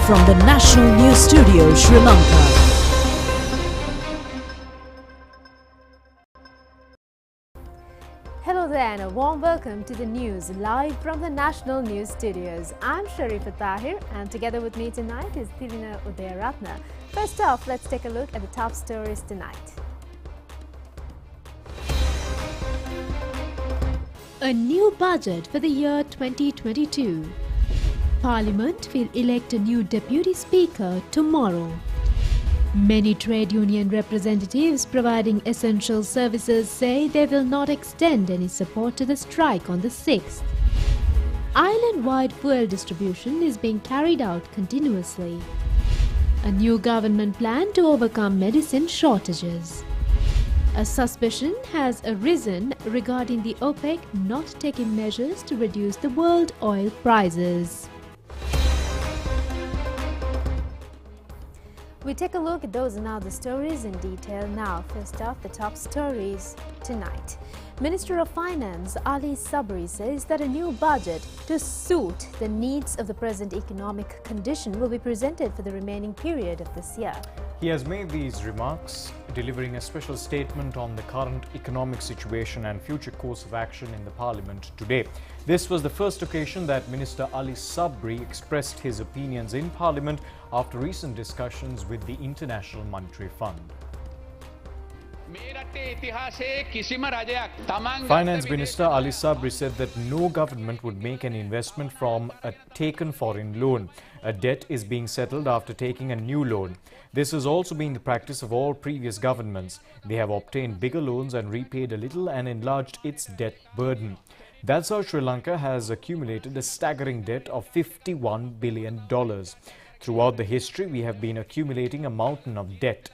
from the National News Studio, Sri Lanka. Hello there and a warm welcome to the news live from the National News Studios. I'm Sharifa Tahir and together with me tonight is Tirina Udayaratna. First off, let's take a look at the top stories tonight. A new budget for the year 2022. Parliament will elect a new Deputy Speaker tomorrow. Many trade union representatives providing essential services say they will not extend any support to the strike on the 6th. Island-wide fuel distribution is being carried out continuously. A new government plan to overcome medicine shortages. A suspicion has arisen regarding the OPEC not taking measures to reduce the world oil prices. We take a look at those and other stories in detail now. First off, the top stories tonight. Minister of Finance Ali Sabri says that a new budget to suit the needs of the present economic condition will be presented for the remaining period of this year. He has made these remarks delivering a special statement on the current economic situation and future course of action in the Parliament today. This was the first occasion that Minister Ali Sabri expressed his opinions in Parliament after recent discussions with the International Monetary Fund. Finance Minister Ali Sabri said that no government would make an investment from a taken foreign loan. A debt is being settled after taking a new loan. This has also been the practice of all previous governments. They have obtained bigger loans and repaid a little and enlarged its debt burden. That's how Sri Lanka has accumulated a staggering debt of $51 billion. Throughout the history, we have been accumulating a mountain of debt.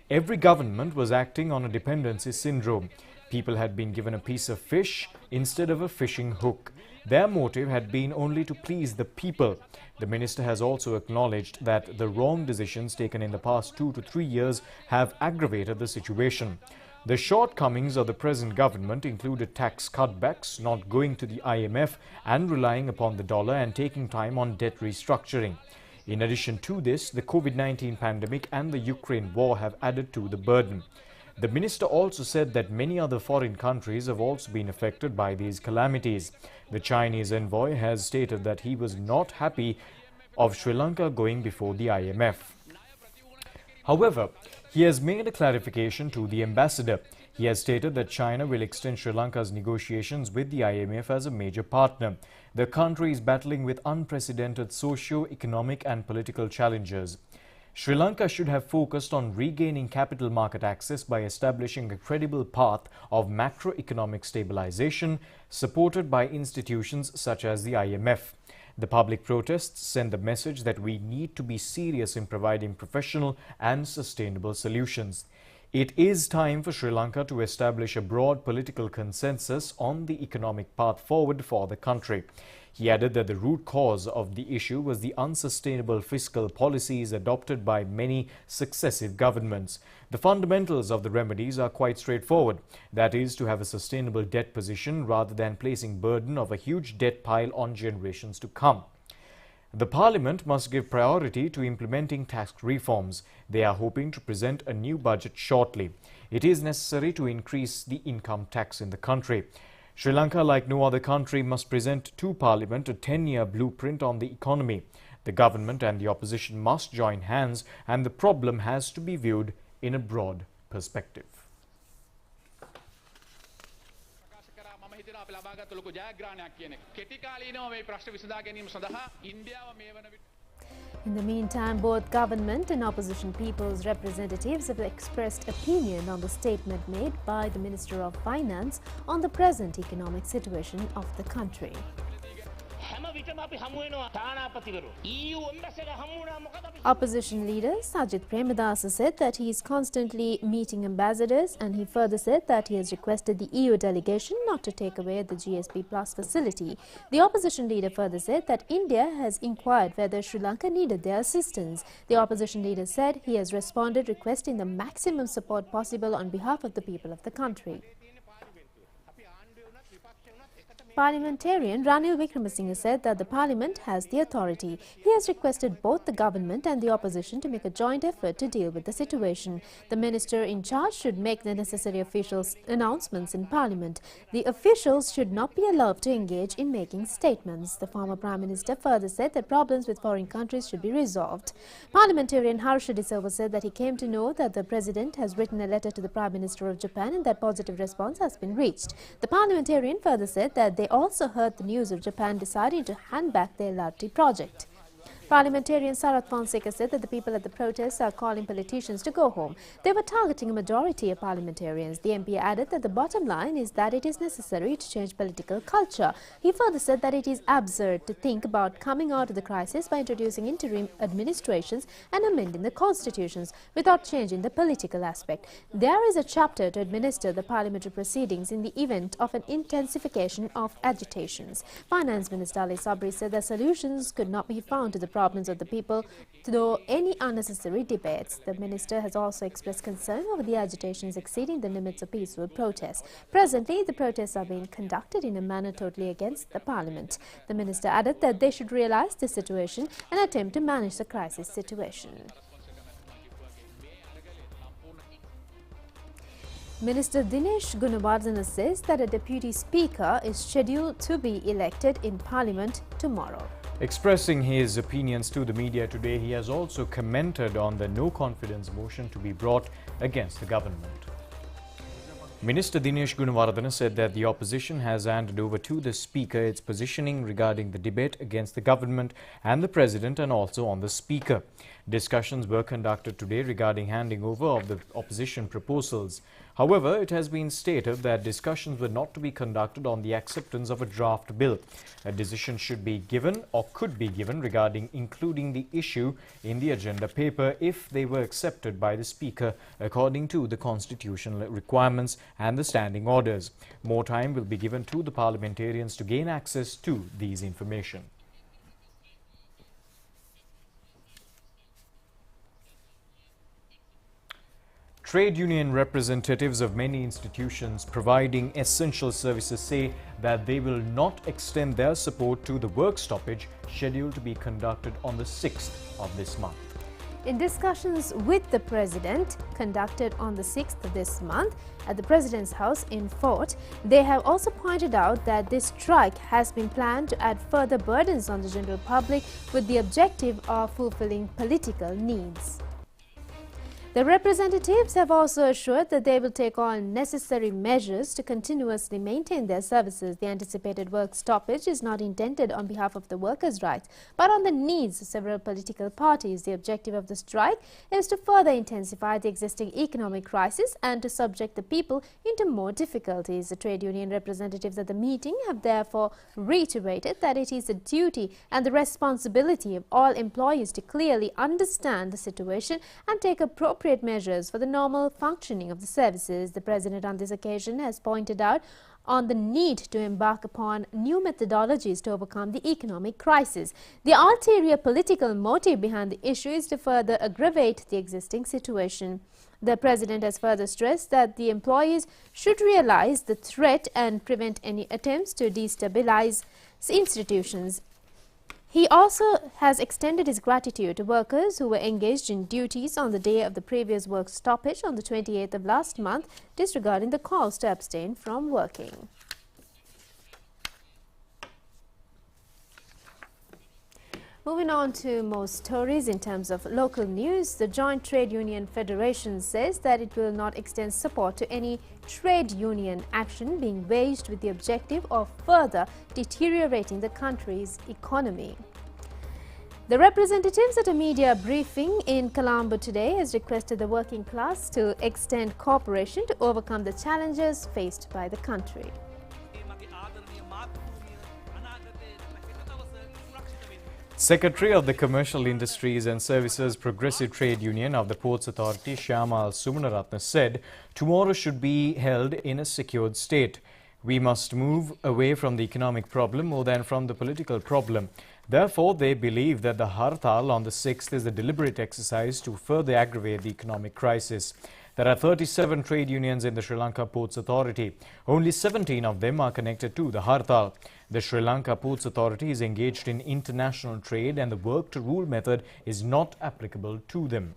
Every government was acting on a dependency syndrome. People had been given a piece of fish instead of a fishing hook. Their motive had been only to please the people. The minister has also acknowledged that the wrong decisions taken in the past 2 to 3 years have aggravated the situation. The shortcomings of the present government included tax cutbacks, not going to the IMF and relying upon the dollar and taking time on debt restructuring. In addition to this, the COVID-19 pandemic and the Ukraine war have added to the burden. The minister also said that many other foreign countries have also been affected by these calamities. The Chinese envoy has stated that he was not happy of Sri Lanka going before the IMF. However, he has made a clarification to the ambassador. He has stated that China will extend Sri Lanka's negotiations with the IMF as a major partner. The country is battling with unprecedented socio-economic and political challenges. Sri Lanka should have focused on regaining capital market access by establishing a credible path of macroeconomic stabilization supported by institutions such as the IMF. The public protests send the message that we need to be serious in providing professional and sustainable solutions. It is time for Sri Lanka to establish a broad political consensus on the economic path forward for the country. He added that the root cause of the issue was the unsustainable fiscal policies adopted by many successive governments. The fundamentals of the remedies are quite straightforward. That is, to have a sustainable debt position rather than placing burden of a huge debt pile on generations to come. The Parliament must give priority to implementing tax reforms. They are hoping to present a new budget shortly. It is necessary to increase the income tax in the country. Sri Lanka, like no other country, must present to Parliament a 10-year blueprint on the economy. The government and the opposition must join hands, and the problem has to be viewed in a broad perspective. In the meantime, both government and opposition people's representatives have expressed opinion on the statement made by the Minister of Finance on the present economic situation of the country. Opposition leader Sajith Premadasa said that he is constantly meeting ambassadors, and he further said that he has requested the EU delegation not to take away the GSP Plus facility. The opposition leader further said that India has inquired whether Sri Lanka needed their assistance. The opposition leader said he has responded requesting the maximum support possible on behalf of the people of the country. Parliamentarian Ranil Wickremesinghe said that the Parliament has the authority. He has requested both the government and the opposition to make a joint effort to deal with the situation. The minister in charge should make the necessary official announcements in Parliament. The officials should not be allowed to engage in making statements. The former Prime Minister further said that problems with foreign countries should be resolved. Parliamentarian Harsha De Silva said that he came to know that the President has written a letter to the Prime Minister of Japan and that positive response has been reached. The parliamentarian further said that they also heard the news of Japan deciding to hand back their LRT project. Parliamentarian Sarath Fonseca said that the people at the protests are calling politicians to go home. They were targeting a majority of parliamentarians. The MP added that the bottom line is that it is necessary to change political culture. He further said that it is absurd to think about coming out of the crisis by introducing interim administrations and amending the constitutions without changing the political aspect. There is a chapter to administer the parliamentary proceedings in the event of an intensification of agitations. Finance Minister Ali Sabri said that solutions could not be found to the problems of the people through any unnecessary debates. The minister has also expressed concern over the agitations exceeding the limits of peaceful protests. Presently, the protests are being conducted in a manner totally against the parliament. The minister added that they should realize the situation and attempt to manage the crisis situation. Minister Dinesh Gunawardena says that a deputy speaker is scheduled to be elected in Parliament tomorrow. Expressing his opinions to the media today, he has also commented on the no-confidence motion to be brought against the government. Minister Dinesh Gunawardena said that the opposition has handed over to the Speaker its positioning regarding the debate against the government and the President and also on the Speaker. Discussions were conducted today regarding handing over of the opposition proposals. However, it has been stated that discussions were not to be conducted on the acceptance of a draft bill. A decision should be given or could be given regarding including the issue in the agenda paper if they were accepted by the Speaker according to the constitutional requirements and the standing orders. More time will be given to the parliamentarians to gain access to these information. Trade union representatives of many institutions providing essential services say that they will not extend their support to the work stoppage scheduled to be conducted on the 6th of this month. In discussions with the President conducted on the 6th of this month at the President's house in Fort, they have also pointed out that this strike has been planned to add further burdens on the general public with the objective of fulfilling political needs. The representatives have also assured that they will take all necessary measures to continuously maintain their services. The anticipated work stoppage is not intended on behalf of the workers' rights, but on the needs of several political parties. The objective of the strike is to further intensify the existing economic crisis and to subject the people into more difficulties. The trade union representatives at the meeting have therefore reiterated that it is the duty and the responsibility of all employees to clearly understand the situation and take appropriate measures for the normal functioning of the services. The President on this occasion has pointed out on the need to embark upon new methodologies to overcome the economic crisis. The ulterior political motive behind the issue is to further aggravate the existing situation. The President has further stressed that the employees should realize the threat and prevent any attempts to destabilize institutions. He also has extended his gratitude to workers who were engaged in duties on the day of the previous work stoppage on the 28th of last month, disregarding the calls to abstain from working. Moving on to more stories in terms of local news, the Joint Trade Union Federation says that it will not extend support to any trade union action being waged with the objective of further deteriorating the country's economy. The representatives at a media briefing in Colombo today has requested the working class to extend cooperation to overcome the challenges faced by the country. Secretary of the Commercial Industries and Services Progressive Trade Union of the Ports Authority, Shyamal Sumanarathna, said tomorrow should be held in a secured state. We must move away from the economic problem more than from the political problem. Therefore, they believe that the Hartal on the 6th is a deliberate exercise to further aggravate the economic crisis. There are 37 trade unions in the Sri Lanka Ports Authority. Only 17 of them are connected to the Hartal. The Sri Lanka Ports Authority is engaged in international trade and the work to rule method is not applicable to them.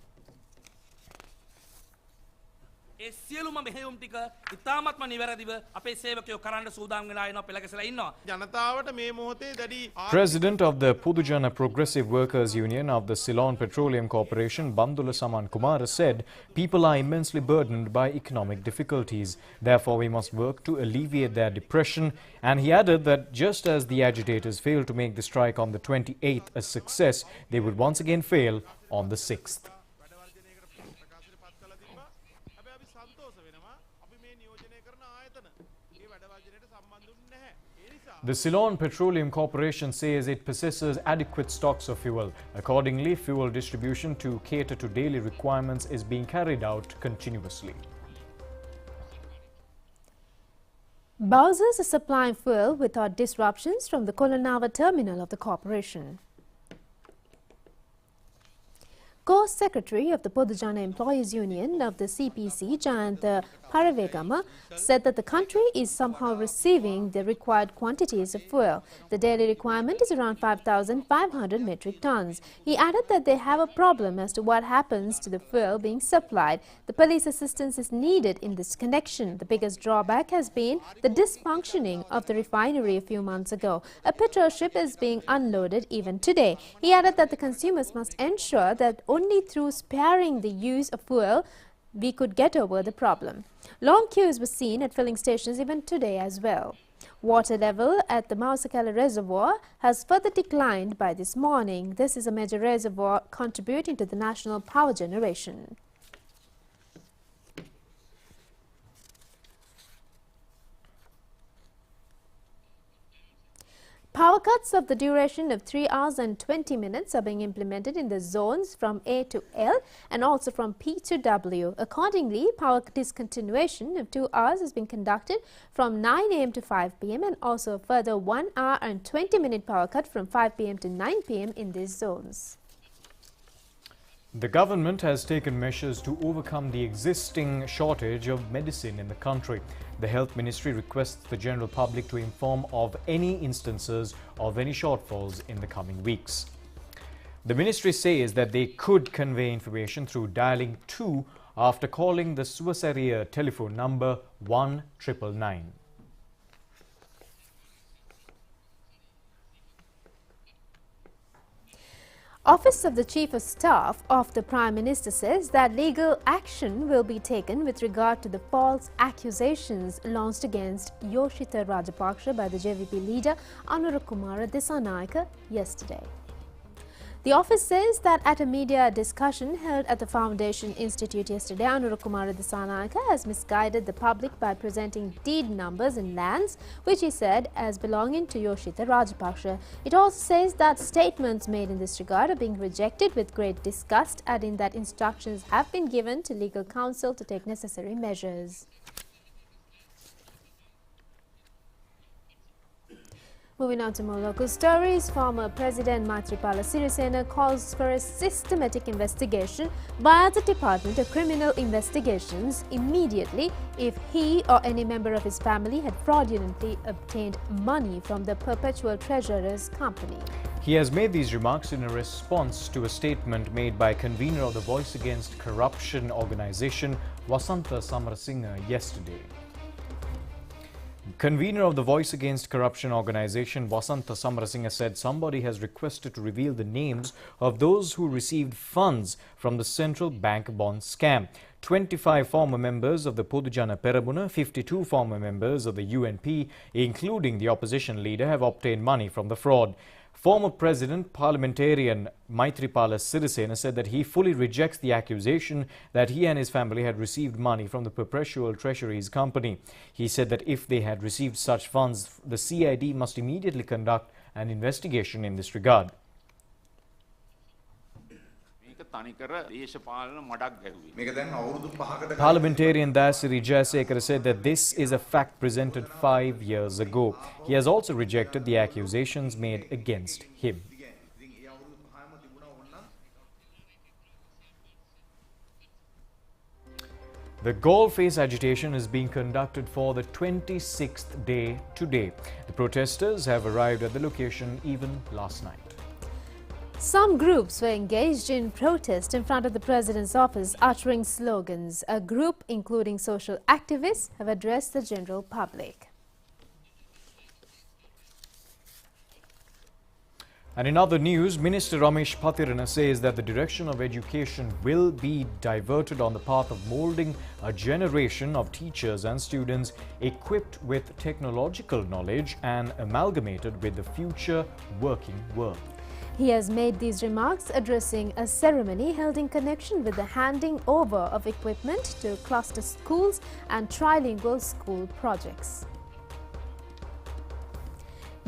ඒ සියලුම මෙහෙයුම් ටික ඉතාමත්ම නිවැරදිව අපේ සේවකයෝ කරන්න සූදානම් වෙලා ඉනවා පෙළගැසලා ඉන්නවා. ජනතාවට මේ මොහොතේ දැඩි President of the Pudujana Progressive Workers Union of the Ceylon Petroleum Corporation, Bandula Saman Kumara, said people are immensely burdened by economic difficulties. Therefore, we must work to alleviate their depression. And he added that just as the agitators failed to make the strike on the 28th a success, they would once again fail on the 6th. The Ceylon Petroleum Corporation says it possesses adequate stocks of fuel. Accordingly, fuel distribution to cater to daily requirements is being carried out continuously. Bowsers are supplying fuel without disruptions from the Kolanava terminal of the corporation. Co-Secretary of the Pudujana Employees Union of the CPC, Jayantha Paravegama, said that the country is somehow receiving the required quantities of fuel. The daily requirement is around 5,500 metric tons. He added that they have a problem as to what happens to the fuel being supplied. The police assistance is needed in this connection. The biggest drawback has been the dysfunctioning of the refinery a few months ago. A petrol ship is being unloaded even today. He added that the consumers must ensure that only through sparing the use of fuel we could get over the problem. Long queues were seen at filling stations even today as well. Water level at the Mausakala Reservoir has further declined by this morning. This is a major reservoir contributing to the national power generation. Power cuts of the duration of 3 hours and 20 minutes are being implemented in the zones from A to L and also from P to W. Accordingly, power discontinuation of 2 hours has been conducted from 9 am to 5 pm and also a further 1 hour and 20-minute power cut from 5 pm to 9 pm in these zones. The government has taken measures to overcome the existing shortage of medicine in the country. The Health Ministry requests the general public to inform of any instances of any shortfalls in the coming weeks. The ministry says that they could convey information through dialing 2 after calling the Suvasaria telephone number 1999. Office of the Chief of Staff of the Prime Minister says that legal action will be taken with regard to the false accusations launched against Yoshitha Rajapaksa by the JVP leader Anurukumara Dissanayake yesterday. The office says that at a media discussion held at the Foundation Institute yesterday, Anurukumara Dissanayake has misguided the public by presenting deed numbers and lands, which he said as belonging to Yoshitha Rajapaksa. It also says that statements made in this regard are being rejected with great disgust, adding that instructions have been given to legal counsel to take necessary measures. Moving on to more local stories, former President Maithripala Sirisena calls for a systematic investigation by the Department of Criminal Investigations immediately if he or any member of his family had fraudulently obtained money from the Perpetual Treasurer's company. He has made these remarks in a response to a statement made by convener of the Voice Against Corruption organization, Vasantha Samarasinha, yesterday. Convener of the Voice Against Corruption organization, Vasantha Samarasinha, said somebody has requested to reveal the names of those who received funds from the central bank bond scam. 25 former members of the Pudujana Perabuna, 52 former members of the UNP, including the opposition leader, have obtained money from the fraud. Former President Parliamentarian Maithripala Sirisena said that he fully rejects the accusation that he and his family had received money from the Perpetual Treasury's company. He said that if they had received such funds, the CID must immediately conduct an investigation in this regard. Parliamentarian Dasiri Jayasekara said that this is a fact presented 5 years ago. He has also rejected the accusations made against him. The Galle face agitation is being conducted for the 26th day today. The protesters have arrived at the location even last night. Some groups were engaged in protest in front of the President's office, uttering slogans. A group, including social activists, have addressed the general public. And in other news, Minister Ramesh Patirana says that the direction of education will be diverted on the path of moulding a generation of teachers and students equipped with technological knowledge and amalgamated with the future working world. He has made these remarks addressing a ceremony held in connection with the handing over of equipment to cluster schools and trilingual school projects.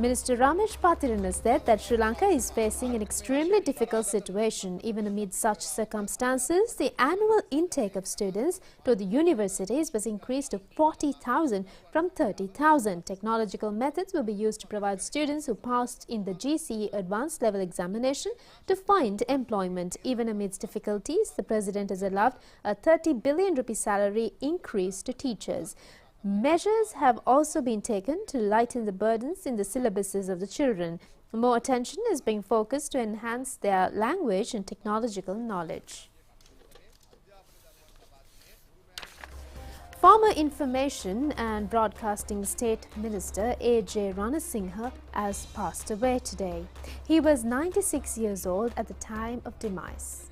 Minister Ramesh Patirana said that Sri Lanka is facing an extremely difficult situation. Even amid such circumstances, the annual intake of students to the universities was increased to 40,000 from 30,000. Technological methods will be used to provide students who passed in the GCE advanced level examination to find employment. Even amidst difficulties, the President has allowed a 30 billion rupee salary increase to teachers. Measures have also been taken to lighten the burdens in the syllabuses of the children. More attention is being focused to enhance their language and technological knowledge. Former Information and Broadcasting State Minister A.J. Ranasinghe has passed away today. He was 96 years old at the time of demise.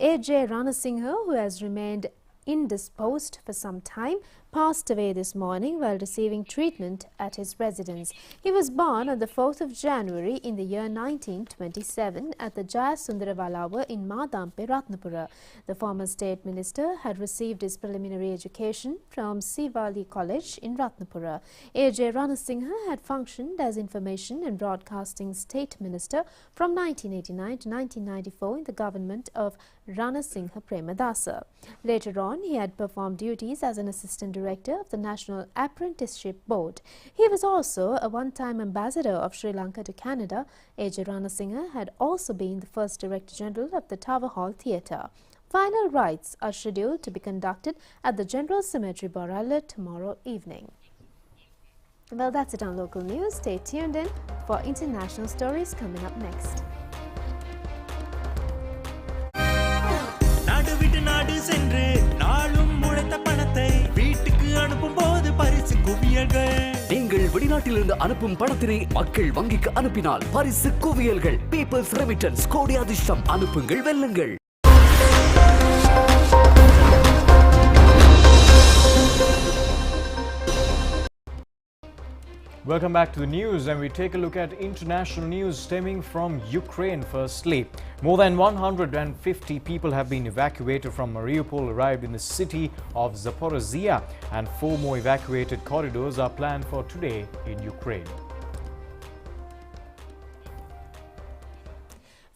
A.J. Ranasinghe, who has remained indisposed for some time, passed away this morning while receiving treatment at his residence. He was born on the 4th of January in the year 1927 at the Jayasundara Valawa in Madampe, Ratnapura. The former state minister had received his preliminary education from Sivali College in Ratnapura. A.J. Ranasinghe had functioned as Information and Broadcasting State Minister from 1989 to 1994 in the government of Ranasinghe Premadasa. Later on, he had performed duties as an assistant director of the National Apprenticeship Board. He was also a one-time ambassador of Sri Lanka to Canada. A.J. Ranasinghe had also been the first Director General of the Tower Hall Theatre. Final rites are scheduled to be conducted at the General Cemetery, Borala, tomorrow evening. Well, that's it on local news. Stay tuned in for international stories coming up next. நாடு சென்று நாளும் உழைத்த பணத்தை வீட்டுக்கு அனுப்பும் போது பரிசு குவியல்கள். நீங்கள் வெளிநாட்டிலிருந்து அனுப்பும் பணத்தினை மக்கள் வங்கிக்கு அனுப்பினால் பரிசு குவியல்கள். பீப்பிள்ஸ் ரெமிட்டன்ஸ் கோடி அதிர்ஷ்டம். அனுப்புங்கள், வெல்லுங்கள். Welcome back to the news, and we take a look at international news stemming from Ukraine firstly. More than 150 people have been evacuated from Mariupol arrived in the city of Zaporizhia, and 4 more evacuated corridors are planned for today in Ukraine.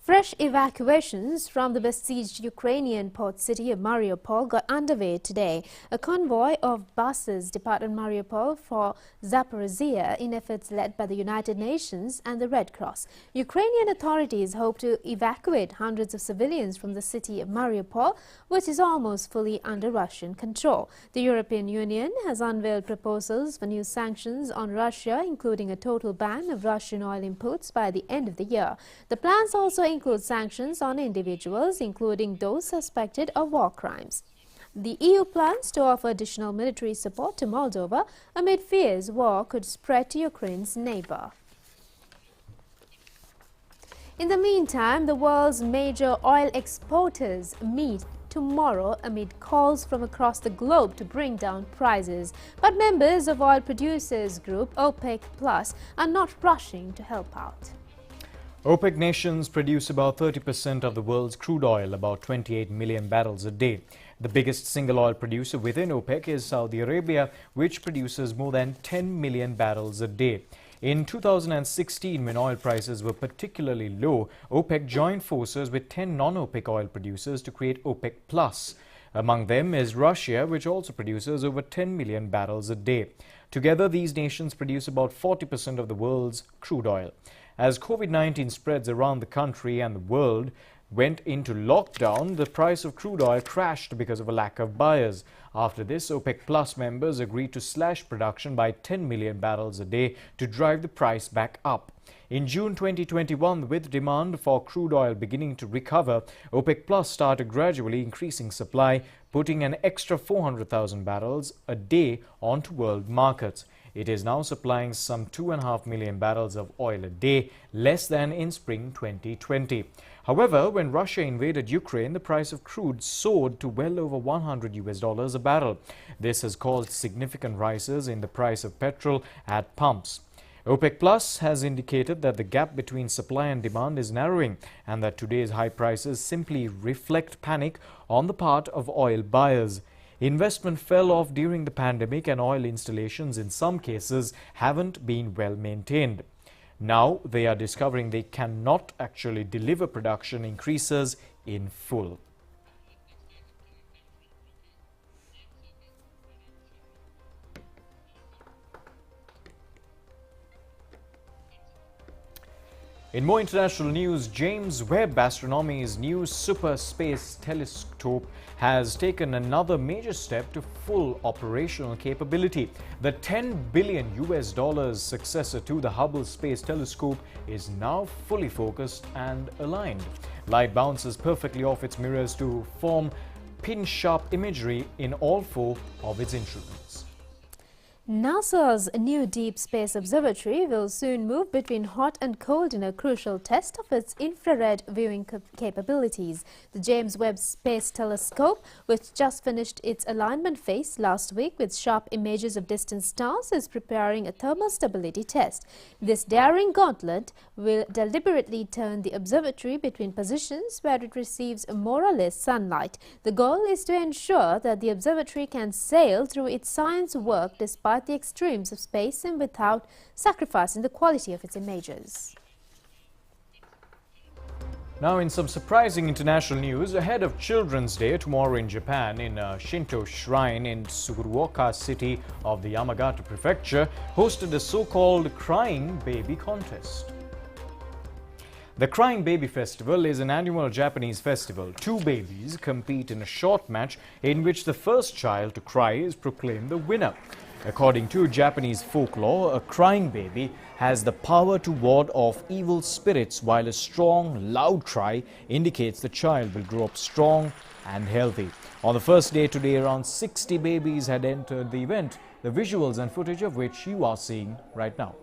Fresh evacuations from the besieged Ukrainian port city of Mariupol got underway today. A convoy of buses departed Mariupol for Zaporizhia in efforts led by the United Nations and the Red Cross. Ukrainian authorities hope to evacuate hundreds of civilians from the city of Mariupol, which is almost fully under Russian control. The European Union has unveiled proposals for new sanctions on Russia, including a total ban of Russian oil imports by the end of the year. The plans also include sanctions on individuals, including those suspected of war crimes. The EU plans to offer additional military support to Moldova amid fears war could spread to Ukraine's neighbor. In the meantime, the world's major oil exporters meet tomorrow amid calls from across the globe to bring down prices. But members of oil producers group OPEC Plus are not rushing to help out. OPEC nations produce about 30% of the world's crude oil, about 28 million barrels a day. The biggest single oil producer within OPEC is Saudi Arabia, which produces more than 10 million barrels a day. In 2016, when oil prices were particularly low, OPEC joined forces with 10 non-OPEC oil producers to create OPEC Plus. Among them is Russia, which also produces over 10 million barrels a day. Together, these nations produce about 40% of the world's crude oil. As COVID-19 spreads around the country and the world, went into lockdown, the price of crude oil crashed because of a lack of buyers. After this, OPEC Plus members agreed to slash production by 10 million barrels a day to drive the price back up. In June 2021, with demand for crude oil beginning to recover, OPEC Plus started gradually increasing supply, putting an extra 400,000 barrels a day onto world markets. It is now supplying some 2.5 million barrels of oil a day, less than in spring 2020. However, when Russia invaded Ukraine, the price of crude soared to well over $100 a barrel. This has caused significant rises in the price of petrol at pumps. OPEC Plus has indicated that the gap between supply and demand is narrowing and that today's high prices simply reflect panic on the part of oil buyers. Investment fell off during the pandemic and oil installations in some cases haven't been well maintained. Now they are discovering they cannot actually deliver production increases in full. In more international news, James Webb Astronomy's new super space telescope has taken another major step to full operational capability. The $10 billion successor to the Hubble Space Telescope is now fully focused and aligned. Light bounces perfectly off its mirrors to form pin-sharp imagery in all four of its instruments. NASA's new Deep Space Observatory will soon move between hot and cold in a crucial test of its infrared viewing capabilities. The James Webb Space Telescope, which just finished its alignment phase last week with sharp images of distant stars, is preparing a thermal stability test. This daring gauntlet will deliberately turn the observatory between positions where it receives more or less sunlight. The goal is to ensure that the observatory can sail through its science work despite the extremes of space and without sacrificing the quality of its images. Now, in some surprising international news, ahead of Children's Day tomorrow in Japan, in a Shinto shrine in Tsukuruoka city of the Yamagata prefecture, hosted a so-called Crying Baby contest. The Crying Baby Festival is an annual Japanese festival. Two babies compete in a short match in which the first child to cry is proclaimed the winner. According to Japanese folklore, a crying baby has the power to ward off evil spirits, while a strong, loud cry indicates the child will grow up strong and healthy. On the first day today, around 60 babies had entered the event, the visuals and footage of which you are seeing right now.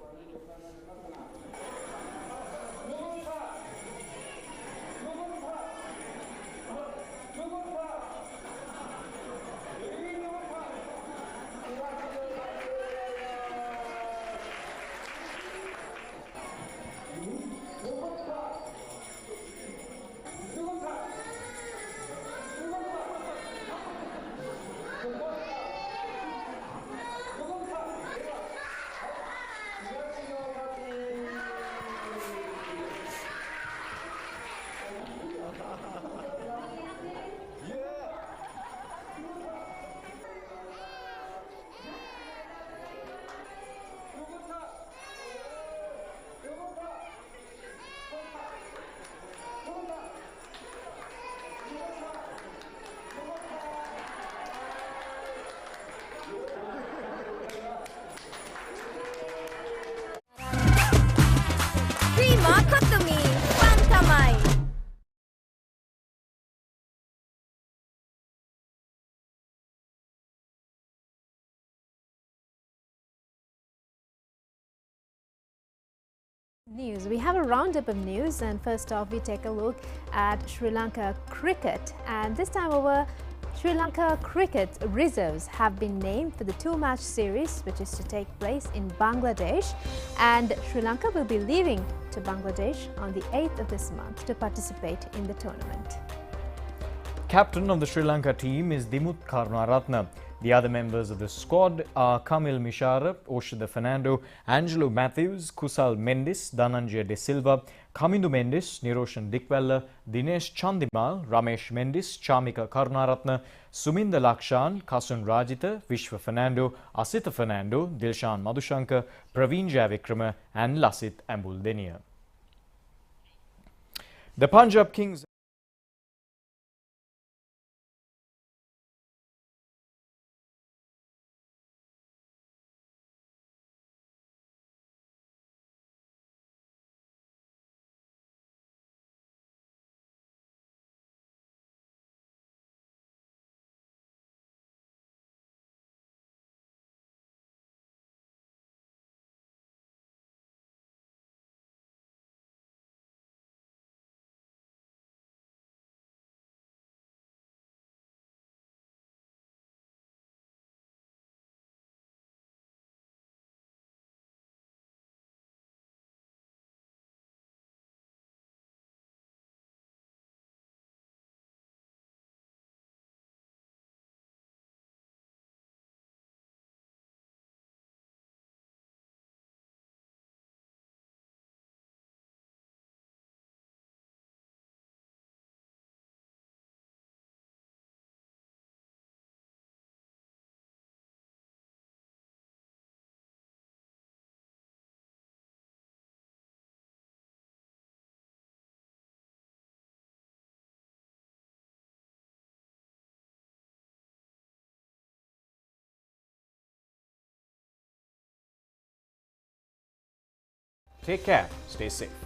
News. We have a roundup of news, and first off we take a look at Sri Lanka cricket, and this time over Sri Lanka cricket reserves have been named for the two-match series which is to take place in Bangladesh, and Sri Lanka will be leaving to Bangladesh on the 8th of this month to participate in the tournament. Captain of the Sri Lanka team is Dimuth Karunaratne. The other members of the squad are Kamil Mishara, Oshida Fernando, Angelo Matthews, Kusal Mendis, Dhananjaya De Silva, Kamindu Mendis, Niroshan Dikwella, Dinesh Chandimal, Ramesh Mendis, Chamika Karunaratne, Suminda Lakshan, Kasun Rajita, Vishwa Fernando, Asita Fernando, Dilshan Madhushankar, Praveen Jayavikrama and Lasit Ambuldenia. The Punjab Kings Take care. Stay safe.